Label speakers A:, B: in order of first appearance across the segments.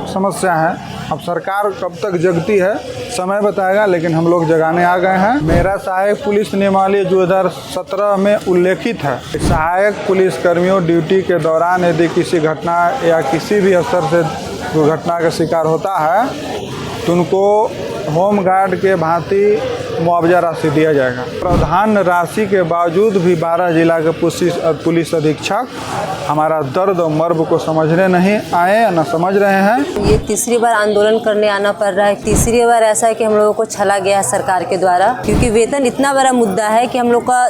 A: समस्या है। अब सरकार कब तक जगती है समय बताएगा, लेकिन हम लोग जगाने आ गए हैं। मेरा सहायक पुलिस नियमावली 2017 में उल्लेखित है। सहायक पुलिस कर्मियों ड्यूटी के दौरान यदि किसी घटना या किसी भी स्तर से दुर्घटना का शिकार होता है तो उनको होमगार्ड के भांति मुआवजा राशि दिया जाएगा। प्रावधान राशि के बावजूद भी 12 जिला के पुलिस अधीक्षक हमारा दर्द और मर्म को समझने नहीं आए, न समझ रहे हैं।
B: ये तीसरी बार आंदोलन करने आना पड़ रहा है। तीसरी बार ऐसा है कि हम लोगों को छला गया है सरकार के द्वारा, क्योंकि वेतन इतना बड़ा मुद्दा है कि हम लोग का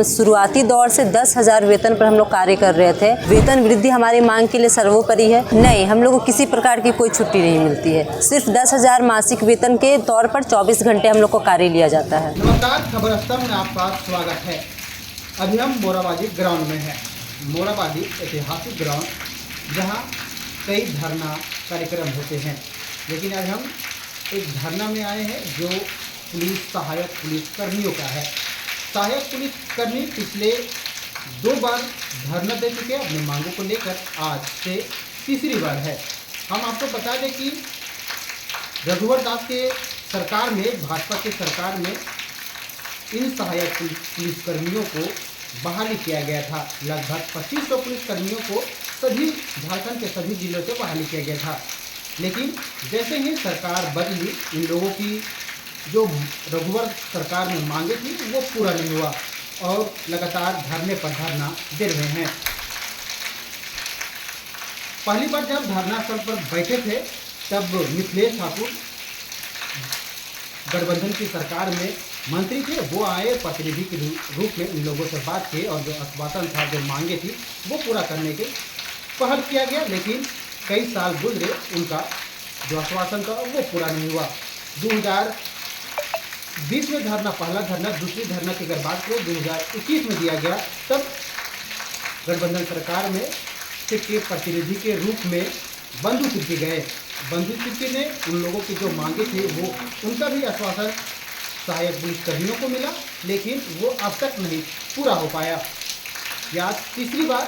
B: शुरुआती दौर से 10,000 वेतन पर हम लोग कार्य कर रहे थे। वेतन वृद्धि हमारी मांग के लिए सर्वोपरि है। नहीं, हम लोग को किसी प्रकार की कोई छुट्टी नहीं मिलती है। सिर्फ 10,000 मासिक वेतन के तौर पर 24 घंटे हम लोग को कार्य लिया जाता है।
C: नमस्कार, खबर स्तंभ में आपका स्वागत है। अभी हम मोराबादी ग्राउंड में हैं। मोराबादी ऐतिहासिक ग्राउंड जहां कई धरना कार्यक्रम होते हैं, लेकिन आज हम एक धरना में आए हैं जो सहायक पुलिस कर्मियों का है। सहायक पुलिस कर्मी पिछले 2 बार धरना दे चुके हैं अपनी मांगों को लेकर। आज से तीसरी बार है। हम आपको बता दें कि रघुवर दास के सरकार में, भाजपा की सरकार में इन सहायक पुलिस कर्मियों को बहाली किया गया था। लगभग 2500 पुलिस कर्मियों को सभी झारखंड के सभी जिलों से बहाली किया गया था। लेकिन जैसे ही सरकार बदली, इन लोगों की जो रघुवर सरकार में मांगे थी वो पूरा नहीं हुआ और लगातार धरने पर धरना दे रहे हैं। पहली बार जब धरना स्थल पर बैठे थे तब मिथिलेश ठाकुर गठबंधन की सरकार में मंत्री थे। वो आए, प्रतिनिधि के रूप में इन लोगों से बात किए और जो आश्वासन था, जो मांगे थी वो पूरा करने के पहल किया गया। लेकिन कई साल गुजरे, उनका जो आश्वासन था वो पूरा नहीं हुआ। 2020 में धरना, पहला धरना, दूसरी धरना की अगर बात करें 2021 में दिया गया। तब गठबंधन सरकार में के प्रतिनिधि के रूप में बंधु तिर्की गए। बंधु तिर्की ने उन लोगों की जो मांगे थे वो उनका भी आश्वासन सहायक पुलिस कर्मियों को मिला, लेकिन वो अब तक नहीं पूरा हो पाया। या तीसरी बार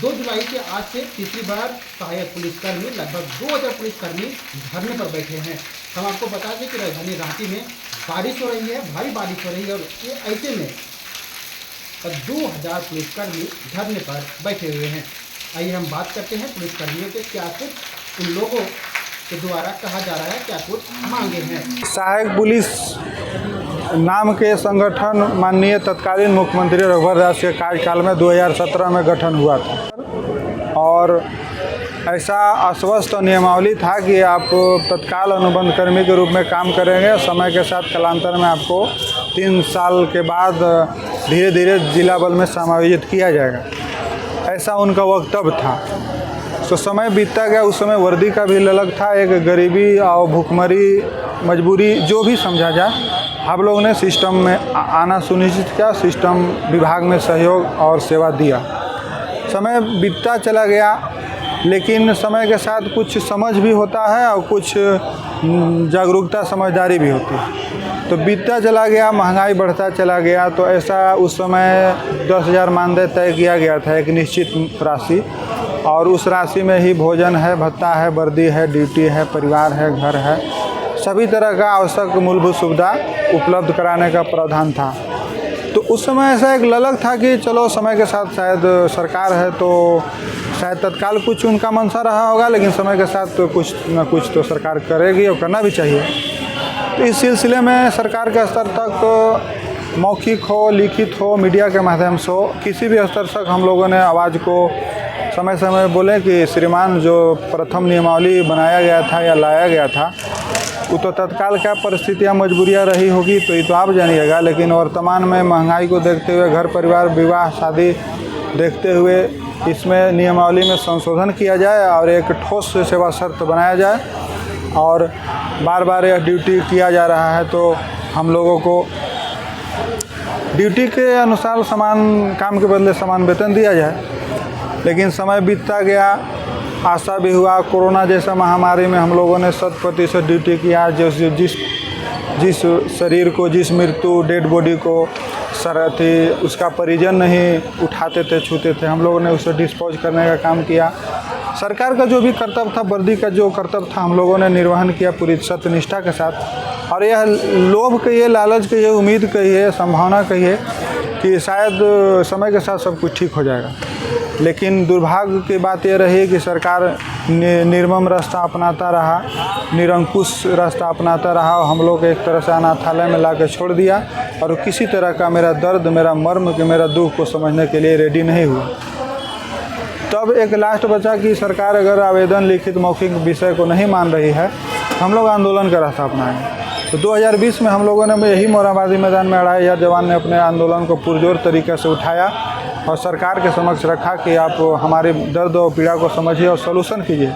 C: 2 जुलाई के आज से तीसरी बार सहायक पुलिसकर्मी, लगभग 2000 पुलिसकर्मी धरने पर बैठे हैं। हम आपको बता दें कि राजधानी रांची में बारिश हो रही है, भारी बारिश हो रही है और ये ऐसे में 2000 पुलिसकर्मी धरने पर बैठे हुए हैं। आइए हम बात करते हैं पुलिसकर्मियों के क्या कुछ उन लोगों के द्वारा कहा जा रहा है, क्या कुछ मांगे हैं।
A: सहायक पुलिस नाम के संगठन माननीय तत्कालीन मुख्यमंत्री रघुवर दास के कार्यकाल में 2017 में गठन हुआ था और ऐसा आश्वस्त नियमावली था कि आप तत्काल अनुबंध कर्मी के रूप में काम करेंगे। समय के साथ कालांतर में आपको 3 साल के बाद धीरे धीरे जिला बल में समायोजित किया जाएगा, ऐसा उनका वक्तव्य था। तो समय बीतता गया, उस समय वर्दी का भी ललक था। एक गरीबी और भूखमरी, मजबूरी जो भी समझा जाए, हम लोगों ने सिस्टम में आना सुनिश्चित किया, सिस्टम विभाग में सहयोग और सेवा दिया। समय बीतता चला गया, लेकिन समय के साथ कुछ समझ भी होता है और कुछ जागरूकता, समझदारी भी होती है। तो बीतता चला गया, महंगाई बढ़ता चला गया। तो ऐसा उस समय 10,000 मानदेय तय किया गया था, एक निश्चित राशि, और उस राशि में ही भोजन है, भत्ता है, वर्दी है, ड्यूटी है, परिवार है, घर है, सभी तरह का आवश्यक मूलभूत सुविधा उपलब्ध कराने का प्रावधान था। तो उस समय ऐसा एक ललक था कि चलो समय के साथ शायद सरकार है तो शायद तत्काल कुछ उनका मंशा रहा होगा, लेकिन समय के साथ तो कुछ न कुछ तो सरकार करेगी और करना भी चाहिए। तो इस सिलसिले में सरकार के स्तर तक मौखिक हो, लिखित हो, मीडिया के माध्यम से हो, किसी भी स्तर तक हम लोगों ने आवाज़ को समय समय बोले कि श्रीमान जो प्रथम नियमावली बनाया गया था या लाया गया था वो तो तत्काल क्या परिस्थितियाँ, मजबूरियाँ रही होगी तो ये तो आप जानिएगा, लेकिन वर्तमान में महंगाई को देखते हुए, घर परिवार, विवाह शादी देखते हुए इसमें नियमावली में संशोधन किया जाए और एक ठोस सेवा शर्त बनाया जाए। और बार बार यह ड्यूटी किया जा रहा है तो हम लोगों को ड्यूटी के अनुसार समान काम के बदले समान वेतन दिया जाए। लेकिन समय बीतता गया, आशा भी हुआ। कोरोना जैसा महामारी में हम लोगों ने 100% ड्यूटी किया। जिस शरीर को, जिस मृत्यु, डेड बॉडी को उसका परिजन नहीं उठाते थे, छूते थे। हम लोगों ने उसे डिस्पोज करने का काम किया। सरकार का जो भी कर्तव्य था, वर्दी का जो कर्तव्य था, हम लोगों ने निर्वहन किया पूरी सत्यनिष्ठा के साथ। और यह लोभ कहिए, लालच कहिए, उम्मीद कहिए, संभावना कहिए कि शायद समय के साथ सब कुछ ठीक हो जाएगा, लेकिन दुर्भाग्य की बात यह रही कि सरकार निर्मम रास्ता अपनाता रहा, निरंकुश रास्ता अपनाता रहा और हम लोग एक तरह से अनाथालय में ला के छोड़ दिया और किसी तरह का मेरा दर्द, मेरा मर्म, कि मेरा दुख को समझने के लिए रेडी नहीं हुआ। तब एक लास्ट बचा कि सरकार अगर आवेदन, लिखित, मौखिक विषय को नहीं मान रही है, हम लोग आंदोलन का रास्ता अपनाएंगे। तो 2020 में हम लोगों ने यही मोरहाबादी मैदान में 2500 जवान ने अपने आंदोलन को पुरजोर तरीके से उठाया और सरकार के समक्ष रखा कि आप हमारे दर्द और पीड़ा को समझिए और सलूशन कीजिए।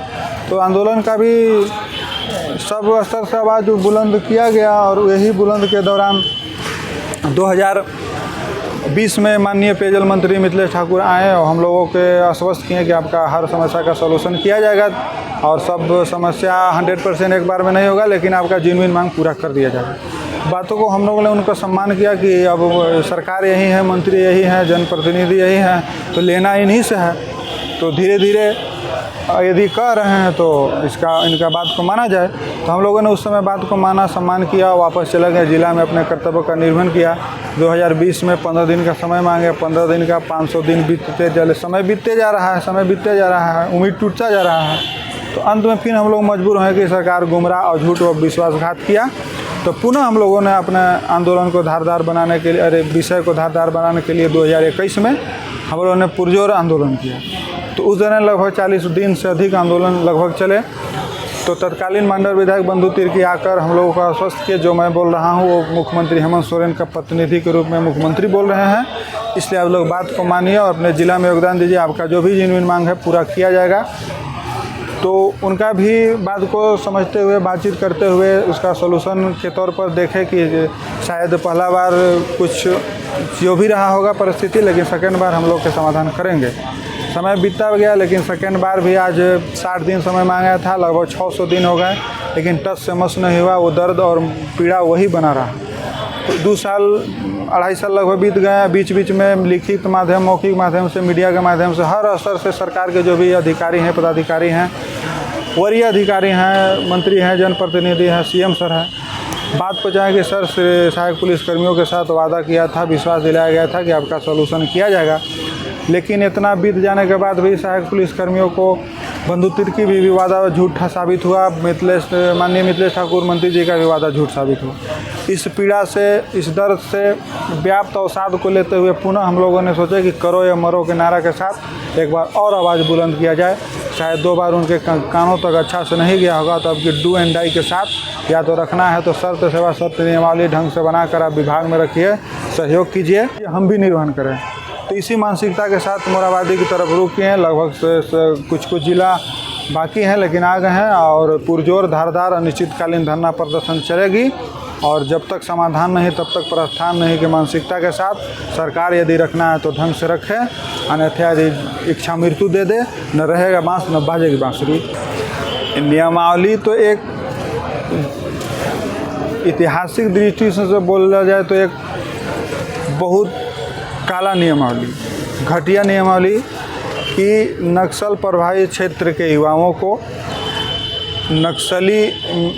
A: तो आंदोलन का भी सब स्तर से आवाज़ बुलंद किया गया और यही बुलंद के दौरान 2020 में माननीय पेयजल मंत्री मिथिलेश ठाकुर आए और हम लोगों के आश्वस्त किए कि आपका हर समस्या का सलूशन किया जाएगा और सब समस्या 100% एक बार में नहीं होगा, लेकिन आपका जेन्युइन मांग पूरा कर दिया जाएगा। बातों को हम लोगों ने उनका सम्मान किया कि अब सरकार यही है, मंत्री यही हैं, जनप्रतिनिधि यही हैं, तो लेना इन्हीं से है। तो धीरे धीरे यदि कह रहे हैं तो इनका बात को माना जाए। तो हम लोगों ने उस समय बात को माना, सम्मान किया, वापस चले गए, जिला में अपने कर्तव्य का निर्वहन किया। 2020 में 15 दिन का समय मांगे, 15 दिन का 500 दिन बीतते चले, समय बीतते जा रहा है, उम्मीद टूटता जा रहा है। तो अंत में फिर हम लोग मजबूर हैं कि सरकार गुमराह और झूठ और विश्वासघात किया। तो पुनः हम लोगों ने अपने आंदोलन को धारदार बनाने के लिए, विषय को धारदार बनाने के लिए 2021 में हम लोगों ने पुरजोर आंदोलन किया। तो उस दौरान लगभग 40 दिन से अधिक आंदोलन लगभग चले। तो तत्कालीन मंडल विधायक बंधु तिर्की आकर हम लोगों को आश्वस्त किए, जो मैं बोल रहा हूँ वो मुख्यमंत्री हेमंत सोरेन का प्रतिनिधि के रूप में मुख्यमंत्री बोल रहे हैं, इसलिए आप लोग बात को मानिए और अपने ज़िला में योगदान दीजिए, आपका जो भी जेन्युइन मांग है पूरा किया जाएगा। तो उनका भी बात को समझते हुए, बातचीत करते हुए उसका सलूशन के तौर पर देखे कि शायद पहला बार कुछ जो भी रहा होगा परिस्थिति, लेकिन सेकेंड बार हम लोग के समाधान करेंगे। समय बीतता गया, लेकिन सेकेंड बार भी आज 60 दिन समय मांगा था, लगभग 600 दिन हो गए, लेकिन टस से मस नहीं हुआ। वो दर्द और पीड़ा वही बना रहा। तो 2 साल 2.5 साल लगभग बीत गए। बीच बीच में लिखित माध्यम, मौखिक माध्यम से, मीडिया के माध्यम से हर स्तर से सरकार के जो भी अधिकारी हैं, पदाधिकारी हैं, वरीय अधिकारी हैं, मंत्री हैं, जनप्रतिनिधि हैं, सीएम सर हैं, बात पहुँचाएँ कि सर से सहायक पुलिसकर्मियों के साथ वादा किया था, विश्वास दिलाया गया था कि आपका सलूशन किया जाएगा। लेकिन इतना बीत जाने के बाद भी सहायक पुलिसकर्मियों को बंधु तिर्की भी वादा झूठा साबित हुआ। माननीय मिथिलेश ठाकुर मंत्री जी का भी वादा झूठ साबित हुआ। इस पीड़ा से, इस दर्द से व्याप्त अवसाद को लेते हुए पुनः हम लोगों ने सोचा कि करो या मरो के नारा के साथ एक बार और आवाज़ बुलंद किया जाए। शायद 2 बार उनके कानों तक अच्छा से नहीं गया होगा, तो अब कि डू एंड डाई के साथ या तो रखना है तो शर्त सेवा सत्य नियमावली ढंग से बनाकर आप विभाग में रखिए, सहयोग कीजिए, हम भी निर्वहन करें। तो इसी मानसिकता के साथ मोरहाबादी की तरफ रुक किए हैं। लगभग कुछ जिला बाकी हैं, लेकिन आ गए हैं और पुरजोर, धारदार, अनिश्चितकालीन धरना प्रदर्शन चलेगी और जब तक समाधान नहीं तब तक प्रस्थान नहीं की मानसिकता के साथ सरकार यदि रखना है तो ढंग से रखे, अन्यथा यदि इच्छा मृत्यु दे दे, न रहेगा बाँस न बाजेगी बाँसुरी। नियमावली तो एक ऐतिहासिक दृष्टि से बोला जाए तो एक बहुत काला नियमावली, घटिया नियमावली कि नक्सल प्रभावित क्षेत्र के युवाओं को नक्सली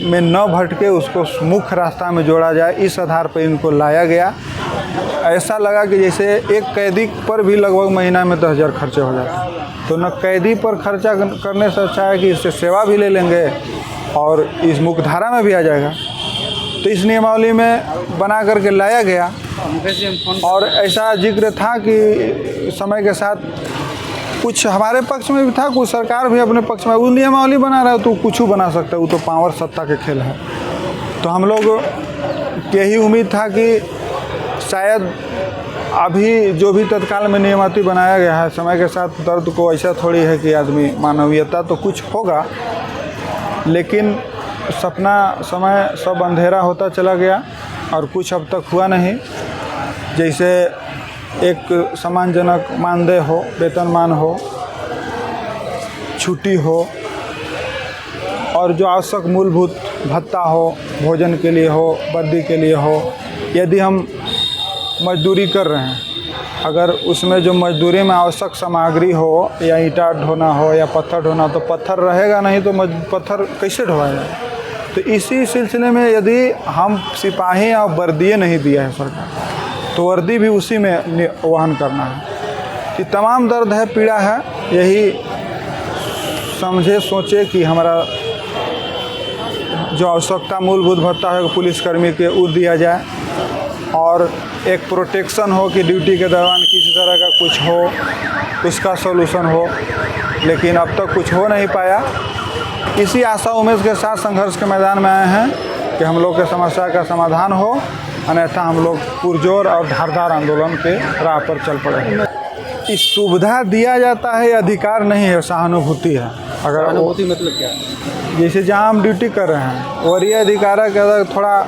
A: में न भटके, उसको मुख्य रास्ता में जोड़ा जाए, इस आधार पर इनको लाया गया। ऐसा लगा कि जैसे एक कैदी पर भी लगभग महीना में 10,000 खर्चे हो जाते। तो न कैदी पर खर्चा करने से अच्छा है कि इससे सेवा भी ले लेंगे और इस मुख्यधारा में भी आ जाएगा। तो इस नियमावली में बना करके लाया गया और ऐसा जिक्र था कि समय के साथ कुछ हमारे पक्ष में भी था, कुछ सरकार भी अपने पक्ष में। वो नियमावली बना रहा है तो कुछ बना सकता है, वो तो पावर सत्ता के खेल है। तो हम लोग यही उम्मीद था कि शायद अभी जो भी तत्काल में नियमावली बनाया गया है, समय के साथ दर्द को ऐसा थोड़ी है कि आदमी मानवीयता तो कुछ होगा, लेकिन सपना समय सब अंधेरा होता चला गया और कुछ अब तक हुआ नहीं। जैसे एक सम्मानजनक मानदेय हो, वेतनमान हो, छुट्टी हो और जो आवश्यक मूलभूत भत्ता हो, भोजन के लिए हो, वर्दी के लिए हो, यदि हम मजदूरी कर रहे हैं, अगर उसमें जो मजदूरी में आवश्यक सामग्री हो या ईंटा ढोना हो या पत्थर ढोना, तो पत्थर रहेगा नहीं तो पत्थर कैसे ढोएगा। तो इसी सिलसिले में यदि हम सिपाही और वर्दिये नहीं दिया है सरकार, तो वर्दी भी उसी में वहन करना है। कि तमाम दर्द है, पीड़ा है, यही समझे सोचे कि हमारा जो आवश्यकता मूलभूत भत्ता है पुलिसकर्मी के वो दिया जाए, और एक प्रोटेक्शन हो कि ड्यूटी के दौरान किसी तरह का कुछ हो, उसका सॉल्यूशन हो। लेकिन अब तक कुछ हो नहीं पाया। इसी आशा उम्मीद के साथ संघर्ष के मैदान में आए हैं कि हम लोग के समस्या का समाधान हो, अन्यथा हम लोग पुरजोर और धारदार आंदोलन के राह पर चल पड़े। इस सुविधा दिया जाता है, अधिकार नहीं है, सहानुभूति है। अगर
C: अनुभूति मतलब क्या?
A: जैसे जहाँ हम ड्यूटी कर रहे हैं, वरीय अधिकारी के अगर थोड़ा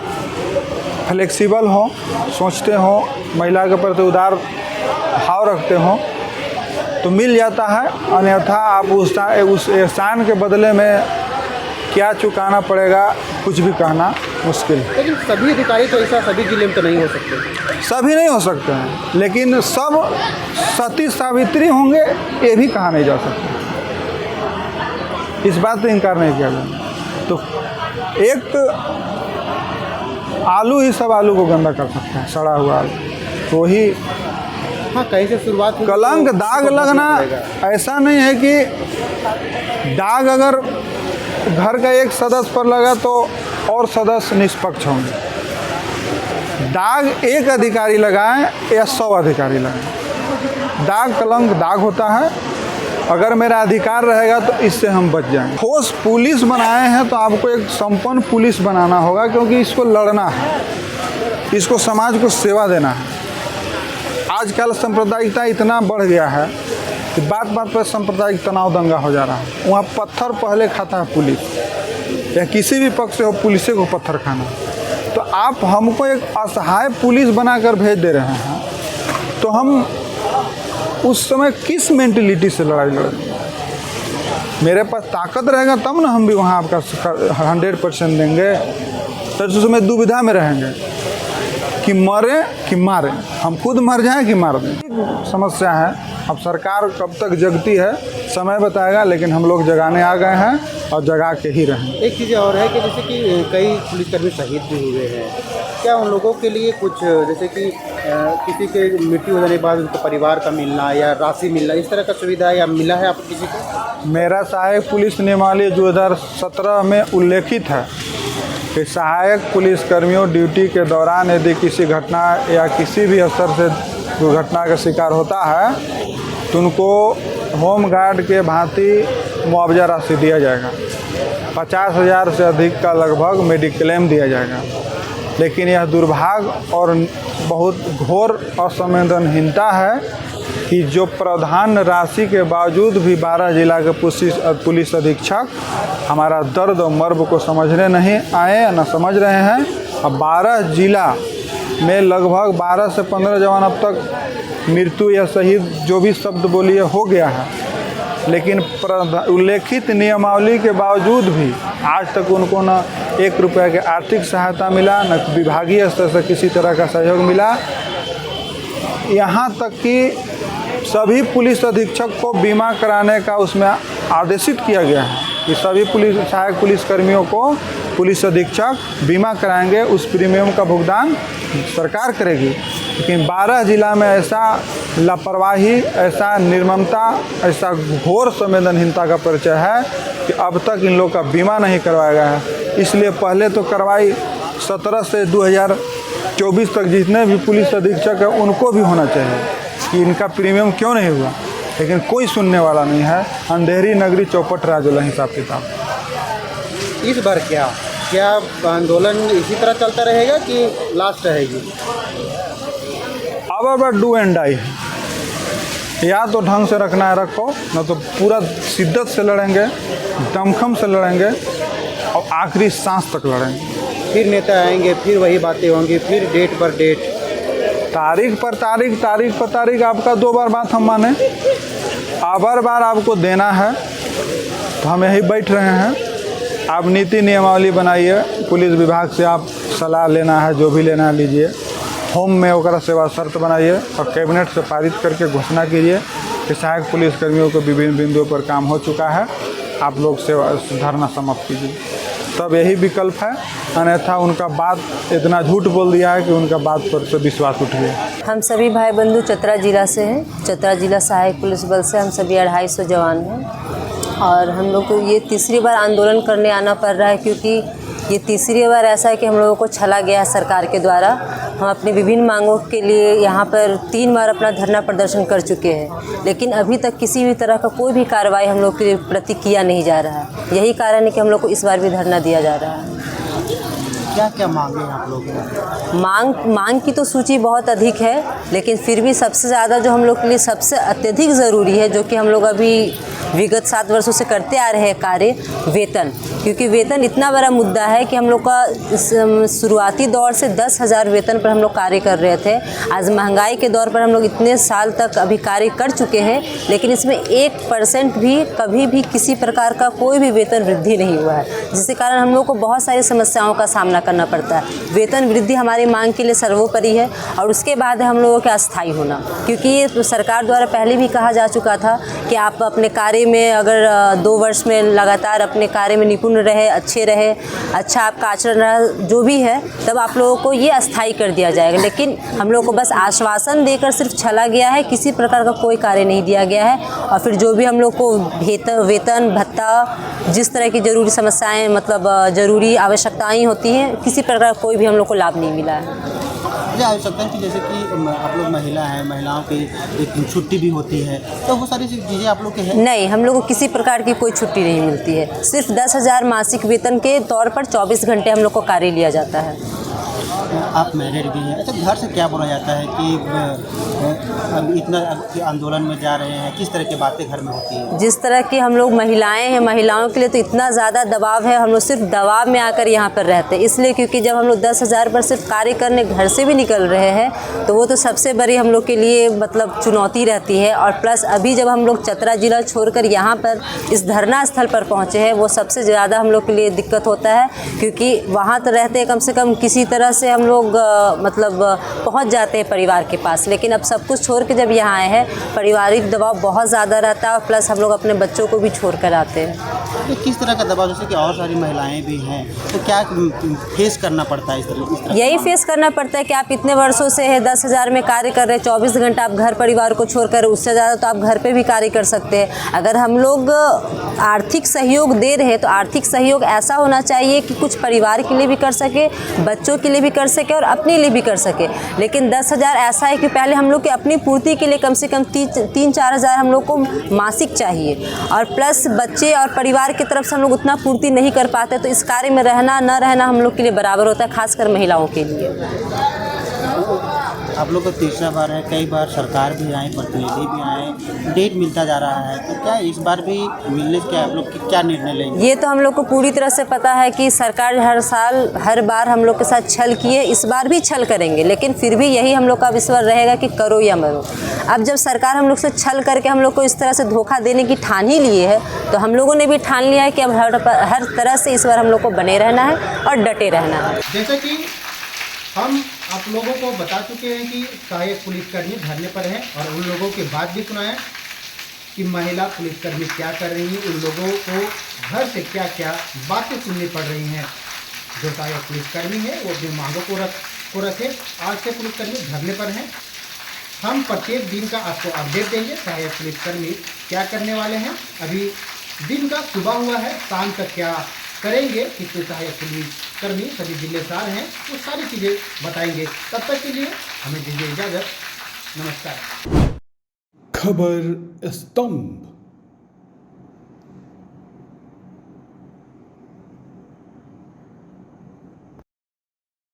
A: फ्लेक्सिबल हो, सोचते हो, महिला के प्रति उदार भाव रखते हो तो मिल जाता है, अन्यथा आप उस एहसान के बदले में क्या चुकाना पड़ेगा कुछ भी कहना मुश्किल है।
C: लेकिन सभी अधिकारी तो ऐसा सभी जिले में तो नहीं हो सकते।
A: सभी नहीं हो सकते हैं, लेकिन सब सती सावित्री होंगे ये भी कहा नहीं जा सकता। इस बात पर इनकार नहीं किया जाए। तो एक आलू ही सब आलू को गंदा कर सकता है, सड़ा हुआ आलू। तो वही
C: हाँ, कहीं से शुरुआत हुई,
A: कलंक
C: तो
A: दाग
C: उसको
A: लगना
C: पड़ेगा।
A: ऐसा नहीं है कि दाग अगर घर का एक सदस्य पर लगा तो और सदस्य निष्पक्ष होंगे। दाग एक अधिकारी लगाए या 100 अधिकारी लगाए, दाग कलंक दाग होता है। अगर मेरा अधिकार रहेगा तो इससे हम बच जाएंगे। ठोस पुलिस बनाए हैं तो आपको एक संपन्न पुलिस बनाना होगा, क्योंकि इसको लड़ना है, इसको समाज को सेवा देना है। आजकल सांप्रदायिकता इतना बढ़ गया है कि बात बात पर सांप्रदायिक तनाव दंगा हो जा रहा है। वहाँ पत्थर पहले खाता है पुलिस, या किसी भी पक्ष से हो, पुलिस को पत्थर खाना। तो आप हमको एक असहाय पुलिस बनाकर भेज दे रहे हैं, तो हम उस समय किस मेंटलिटी से लड़ाई लड़ेंगे। मेरे पास ताकत रहेगा तब ना हम भी वहाँ आपका 100% देंगे। तो उस समय दुविधा में रहेंगे कि मरे कि मारें, हम खुद मर जाएं कि मार दें। समस्या है, अब सरकार कब तक जगती है समय बताएगा, लेकिन हम लोग जगाने आ गए हैं और जगा के ही रहें।
C: एक चीज़ और है कि जैसे कि कई पुलिसकर्मी शहीद भी हुए हैं, क्या उन लोगों के लिए कुछ जैसे कि किसी के मृत्यु हो जाने के बाद उनके परिवार का मिलना या राशि मिलना, इस तरह का सुविधा या मिला है आपको किसी को?
A: मेरा सहायक पुलिस नियमावली 2017 में उल्लेखित है कि सहायक पुलिसकर्मियों ड्यूटी के दौरान यदि किसी घटना या किसी भी स्तर से दुर्घटना का शिकार होता है तो उनको होम गार्ड के भांति मुआवजा राशि दिया जाएगा। 50,000 से अधिक का लगभग मेडिक्लेम दिया जाएगा। लेकिन यह दुर्भाग्य और बहुत घोर असंवेदनहीनता है कि जो प्रावधान राशि के बावजूद भी 12 जिला के पुलिस अधीक्षक हमारा दर्द और मर्म को समझने नहीं आए, न समझ रहे हैं। अब 12 जिला में लगभग 12 से 15 जवान अब तक मृत्यु या शहीद जो भी शब्द बोलिए हो गया है, लेकिन उल्लेखित नियमावली के बावजूद भी आज तक उनको न 1 रुपये के आर्थिक सहायता मिला, न विभागीय स्तर से किसी तरह का सहयोग मिला। यहाँ तक कि सभी पुलिस अधीक्षक को बीमा कराने का उसमें आदेशित किया गया है कि सभी सहायक पुलिसकर्मियों को पुलिस अधीक्षक बीमा कराएंगे, उस प्रीमियम का भुगतान सरकार करेगी। लेकिन 12 जिला में ऐसा लापरवाही, ऐसा निर्ममता, ऐसा घोर संवेदनहीनता का परिचय है कि अब तक इन लोग का बीमा नहीं करवाया गया है। इसलिए पहले तो कार्रवाई 17 से 2024 तक जितने भी पुलिस अधीक्षक हैं उनको भी होना चाहिए कि इनका प्रीमियम क्यों नहीं हुआ, लेकिन कोई सुनने वाला नहीं है। अंधेरी नगरी चौपट राजोला हिसाब किताब।
C: इस बार क्या आंदोलन इसी तरह चलता रहेगा कि लास्ट रहेगी?
A: अब डू एंड डाई है, या तो ढंग से रखना है रखो, न तो पूरा शिद्दत से लड़ेंगे, दमखम से लड़ेंगे और आखिरी सांस तक लड़ेंगे।
C: फिर नेता आएंगे, फिर वही बातें होंगी, फिर डेट पर डेट,
A: तारीख पर तारीख, तारीख पर तारीख। आपका 2 बार बात हम माने, बार आपको देना है तो हम यही बैठ रहे हैं। आप नीति नियमावली बनाइए, पुलिस विभाग से आप सलाह लेना है, जो भी लेना है लीजिए। होम में ओकरा सेवा शर्त बनाइए और कैबिनेट से पारित करके घोषणा कीजिए कि सहायक पुलिसकर्मियों को विभिन्न बिंदुओं पर काम हो चुका है, आप लोग सेवा धरना समाप्त कीजिए। तब यही विकल्प है, अन्यथा उनका बात इतना झूठ बोल दिया है कि उनका बात पर से विश्वास उठ गया।
B: हम सभी भाई बंधु चतरा जिला से हैं। चतरा जिला सहायक पुलिस बल से हम सभी 250 जवान हैं और हम लोग को ये तीसरी बार आंदोलन करने आना पड़ रहा है, क्योंकि ये तीसरी बार ऐसा है कि हम लोगों को छला गया है सरकार के द्वारा। हम अपनी विभिन्न मांगों के लिए यहाँ पर 3 बार अपना धरना प्रदर्शन कर चुके हैं, लेकिन अभी तक किसी भी तरह का कोई भी कार्रवाई हम लोग के प्रति किया नहीं जा रहा है। यही कारण है कि हम लोग को इस बार भी धरना दिया जा रहा है।
C: क्या क्या मांगे हैं आप लोगों की?
B: मांग की तो सूची बहुत अधिक है, लेकिन फिर भी सबसे ज़्यादा जो हम लोग के लिए सबसे अत्यधिक ज़रूरी है, जो कि हम लोग अभी विगत 7 वर्षों से करते आ रहे हैं कार्य, वेतन। क्योंकि वेतन इतना बड़ा मुद्दा है कि हम लोग का शुरुआती दौर से 10,000 वेतन पर हम लोग कार्य कर रहे थे। आज महंगाई के दौर पर हम लोग इतने साल तक अभी कार्य कर चुके हैं, लेकिन इसमें 1% भी कभी भी किसी प्रकार का कोई भी वेतन वृद्धि नहीं हुआ है, जिसके कारण हम लोग को बहुत सारी समस्याओं का सामना करना पड़ता है। वेतन वृद्धि हमारी मांग के लिए सर्वोपरि है और उसके बाद है हम लोगों का अस्थायी होना, क्योंकि ये तो सरकार द्वारा पहले भी कहा जा चुका था कि आप अपने कार्य में अगर 2 वर्ष में लगातार अपने कार्य में निपुण रहे, अच्छे रहे, अच्छा आपका आचरण रहा, जो भी है, तब आप लोगों को ये अस्थायी कर दिया जाएगा। लेकिन हम लोग को बस आश्वासन देकर सिर्फ छला गया है, किसी प्रकार का कोई कार्य नहीं दिया गया है। और फिर जो भी हम लोग को वेतन भत्ता, जिस तरह की ज़रूरी समस्याएं, मतलब ज़रूरी आवश्यकताएं होती हैं, किसी प्रकार कोई भी हम लोग को लाभ नहीं मिला है।
C: मुझे आवश्यकता है कि जैसे कि आप लोग महिला हैं, महिलाओं की एक छुट्टी भी होती है, तो वो सारी चीज़ें आप लोग के हैं?
B: नहीं, हम लोग को किसी प्रकार की कोई छुट्टी नहीं मिलती है। सिर्फ 10,000 मासिक वेतन के तौर पर 24 घंटे हम लोग को कार्य लिया जाता है।
C: आप मैरिड भी हैं। अच्छा, घर से क्या बोला जाता है कि अब इतना आंदोलन में जा रहे हैं, किस तरह की बातें घर में होती हैं?
B: जिस तरह की हम लोग महिलाएं हैं, महिलाओं के लिए तो इतना ज़्यादा दबाव है, हम लोग सिर्फ दबाव में आकर यहाँ पर रहते हैं। इसलिए क्योंकि जब हम लोग 10,000 पर सिर्फ कार्य करने घर से भी निकल रहे हैं, तो वो तो सबसे बड़ी हम लोग के लिए मतलब चुनौती रहती है। और प्लस अभी जब हम लोग चतरा जिला छोड़कर यहाँ पर इस धरना स्थल पर पहुँचे हैं, वो सबसे ज़्यादा हम लोग के लिए दिक्कत होता है, क्योंकि वहाँ तो रहते कम से कम किसी तरह से हम लोग मतलब पहुंच जाते हैं परिवार के पास। लेकिन अब सब कुछ छोड़ के जब यहाँ आए हैं, पारिवारिक दबाव बहुत ज़्यादा रहता है, प्लस हम लोग अपने बच्चों को भी छोड़ कर आते हैं।
C: तो किस तरह का दबाव, जैसे कि और सारी महिलाएं भी हैं, तो क्या फेस करना पड़ता है इस तरह?
B: यही फेस करना पड़ता है कि आप इतने वर्षों से है 10,000 में कार्य कर रहे हैं, 24 घंटा आप घर परिवार को छोड़कर, उससे ज़्यादा तो आप घर पे भी कार्य कर सकते हैं। अगर हम लोग आर्थिक सहयोग दे रहे हैं, तो आर्थिक सहयोग ऐसा होना चाहिए कि कुछ परिवार के लिए भी कर सके, बच्चों के लिए भी कर सके और अपने लिए भी कर सके। लेकिन 10,000 ऐसा है कि पहले हम लोग की अपनी पूर्ति के लिए कम से कम 3-4 हज़ार हम लोग को मासिक चाहिए, और प्लस बच्चे और परिवार की तरफ से हम लोग उतना पूर्ति नहीं कर पाते, तो इस कार्य में रहना न रहना हम लोग के लिए बराबर होता है, खासकर महिलाओं के लिए।
C: आप लोग का तीसरा बार है, कई बार सरकार भी आए, प्रतिनिधि भी आए, डेट मिलता जा रहा है, तो क्या इस बार भी मिलने के आप लोग क्या निर्णय लेंगे?
B: ये तो हम लोग को पूरी तरह से पता है कि सरकार हर साल हर बार हम लोग के साथ छल किए, इस बार भी छल करेंगे, लेकिन फिर भी यही हम लोग का विश्वास रहेगा कि करो या मरो। अब जब सरकार हम लोग से छल करके हम लोग को इस तरह से धोखा देने की ठान ही लिए है, तो हम लोगों ने भी ठान लिया है कि अब हर तरह से इस बार हम लोग को बने रहना है और डटे रहना है।
C: जैसे कि हम आप लोगों को बता चुके हैं कि सहायक पुलिसकर्मी धरने पर हैं, और उन लोगों की बात भी सुनाएं कि महिला पुलिसकर्मी क्या कर रही हैं, उन लोगों को घर से क्या क्या बातें सुननी पड़ रही हैं। जो सहायक पुलिसकर्मी है वो अपनी मांगों को रखे। आज से पुलिसकर्मी धरने पर हैं। हम प्रत्येक दिन का आपको अपडेट देंगे, सहायक पुलिसकर्मी क्या करने वाले हैं। अभी दिन का सुबह हुआ है, शाम तक क्या करेंगे, कितने सहायक पुलिसकर्मी सभी जिलेदार हैं, वो सारी चीज़ें बताएंगे। तब तक के लिए हमें दीजिए इजाज़त। नमस्कार।
A: खबर स्तंभ।